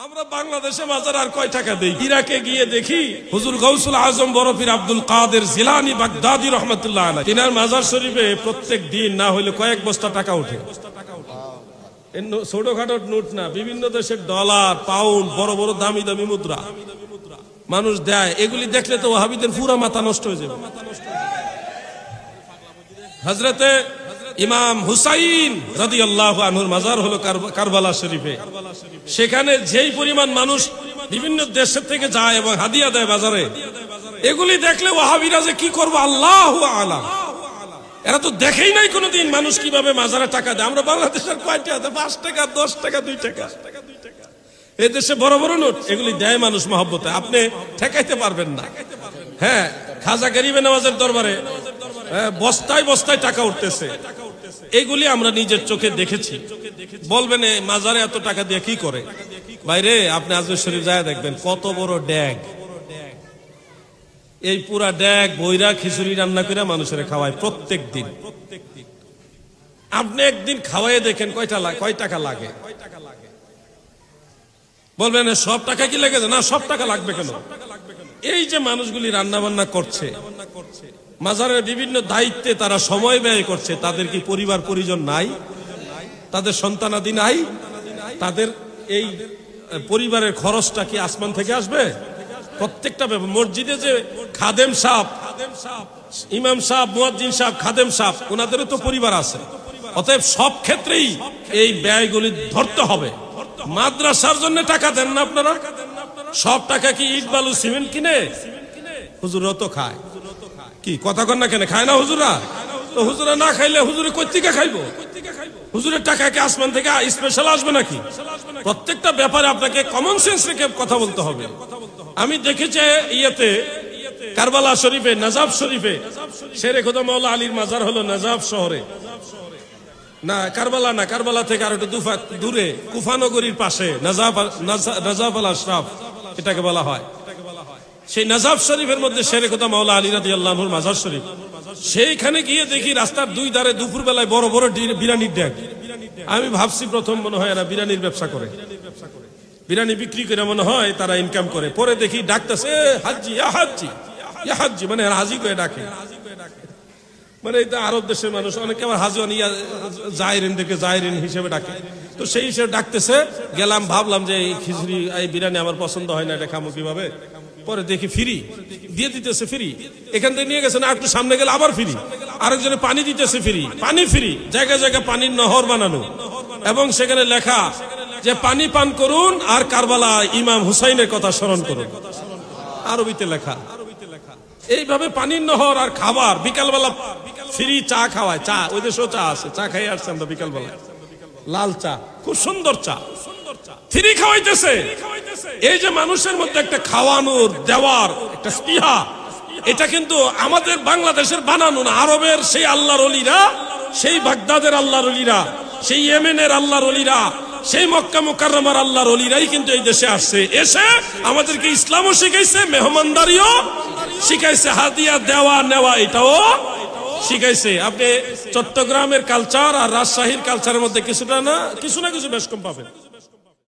আমরা বাংলাদেশে মাজার আর কয় টাকা দেই? ইরাকে গিয়ে দেখি হুজুর গৌসুল আজম বড় পীর আব্দুল কাদের জিলানী বাগদাদি রহমাতুল্লাহ আলাইহি, তিনার মাজার শরীফে প্রত্যেক দিন না হলে কয়েক বস্তা টাকা ওঠে। ছোটখাটো নোট না, বিভিন্ন দেশের ডলার, পাউন্ড, বড় বড় দামি দামি মুদ্রা মানুষ দেয়। এগুলি দেখলে তো ওয়াহাবিদের পুরা মাথা নষ্ট হয়ে যাবে। হযরতে ইমাম হুসাইন রাদিয়াল্লাহু আনহুর মাজার হলো কারবালা শরীফে। সেখানে যেই পরিমাণ মানুষ বিভিন্ন দেশ থেকে যায় এবং হাদিয়া দেয় বাজারে, এগুলি দেখলে ওয়াহাবিরা যে কি করবো আল্লাহু আ'লাম। এরা তো দেখেই নাই কোনোদিন মানুষ কিভাবে মাজারে টাকা দেয়। আমরা বাংলাদেশের কয়টা দেয়? 5 টাকা, 10 টাকা, 2 টাকা। এই দেশে বড় বড় নোট, এগুলি দেয় মানুষ মহব্বতে, আপনি ঠেকাইতে পারবেন না। হ্যাঁ, খাজা গরিবে নওয়াজের দরবারে বস্তায় বস্তায় টাকা উঠতেছে, এগুলি আমরা নিজের চোখে দেখেছি। বলবেন মাজারে এত টাকা দিয়ে কি করে? বাইরে আপনি আজমির শরীফ যায় দেখবেন কত বড় ড্যাগ। এই পুরা ড্যাগ বইরা খিচুড়ি রান্না করে মানুষের খাওয়ায় প্রত্যেক দিন। আপনি একদিন খাওয়াই দেখেন কয় টাকা লাগে। বলবেন সব টাকা কি লেগেছে? না, সব টাকা লাগবে কেন? এই যে মানুষগুলি রান্না বান্না করছে, মাজারের বিভিন্ন দায়িত্বে তারা সময় ব্যয় করছে, তাদের কি পরিবার পরিজন নাই? তাদের সন্তানাদি নাই? তাদের এই পরিবারের খরচটা কি আসমান থেকে আসবে? প্রত্যেকটা মসজিদে যে খাদেম সাহেব, ইমাম সাহেব, মুয়াজ্জিন সাহেব, খাদেম সাহেব, ওনাদেরও তো পরিবার আছে। অতএব সব ক্ষেত্রেই এই ব্যয়গুলি ধরতে হবে। মাদ্রাসার জন্য টাকা দেন না আপনারা? সব টাকা কি ইট বালু সিমেন্ট কিনে? হুজুরও তো খায়। কি কথা কন না কেন? খায় না হুজুরা? তো হুজুরা না খাইলে হুজুরে কই থেকে খাইবো? হুজুরের টাকা কি আসমান থেকে স্পেশাল আসবে নাকি? প্রত্যেকটা ব্যাপারে আপনাকে কমন সেন্স রেখে কথা বলতে হবে। আমি দেখেছি ইয়েতে কারবালা শরীফে, নাজাফ শরীফে, শেরে খোদা মাওলা আলীর মাজার হলো নাজাফ শহরে। না কারবালা না, কারবালা থেকে আর একটু দূরে কুফানগরীর পাশে নাজাফ আল আশরাফ এটাকে বলা হয়। সেই নাজাফ শরীফের মধ্যে শেরে খোদা মাওলা আলী রাদিয়াল্লাহু আনহুর মাজার শরীফ। সেইখানে গিয়ে দেখি রাস্তার দুই ধারে দুপুর বেলায় বড় বড় বিরিয়ানির ড্যাগ। আমি ভাবছি প্রথম মনে হয় এরা বিরিয়ানির ব্যবসা করে, বিরিয়ানি বিক্রি করে মনে হয় তারা ইনকাম করে। পরে দেখি ডাকতেছে হাজি, ইয়া হাজি, ইয়া হাজি, মানে হাজি করে ডাকে। মানে এটা আরব দেশের মানুষ অনেকে আবার হাজি জায়রিন দেখে জায়রিন হিসেবে ডাকে। তো সেই হিসেবে ডাকতেছে, গেলাম, ভাবলাম যে এই খিচুড়ি এই বিরিয়ানি আমার পছন্দ হয় না, এটা খামো কিভাবে। পরে দেখি ফ্রি দিয়ে দিতেছে, ফ্রি। এখান থেকে নিয়ে গেছে না, একটু সামনে গেলে আবার ফ্রি। আরেকজনে পানি দিতেছে ফ্রি, পানি ফ্রি। জায়গায় জায়গায় পানির নহর বানানো এবং সেখানে লেখা যে পানি পান করুন আর কারবালা ইমাম হুসাইনের কথা স্মরণ করুন, আরবিতে লেখা। এইভাবে পানির নহর আর খাবার, বিকালবেলা ফ্রি চা খাওয়ায়। চা ওই দেশেও চা আছে, চা খাই আসছে আমরা বিকালবেলা, লাল চা, খুব সুন্দর চা ফ্রি খাওয়াইতেছে। এই যে মানুষের মধ্যে একটা খাওয়ানোর দেওয়ার একটা স্পৃহা, এটা কিন্তু আমাদের বাংলাদেশের বানানো না। আরবের সেই আল্লাহর ওলিরা, সেই বাগদাদের আল্লাহর ওলিরা, সেই ইয়েমেনের আল্লাহর ওলিরা, সেই মক্কা মুকাররমার আল্লাহর ওলিরাই কিন্তু এই দেশে আসছে। এসে আমাদেরকে ইসলামও শিখাইছে, মেহমানদারিও শিখাইছে, হাদিয়া দেওয়া নেওয়া এটাও শিখাইছে। আপনি চট্টগ্রামের কালচার আর রাজশাহীর কালচারের মধ্যে কিছু না কিছু বেশ কম পাবেন।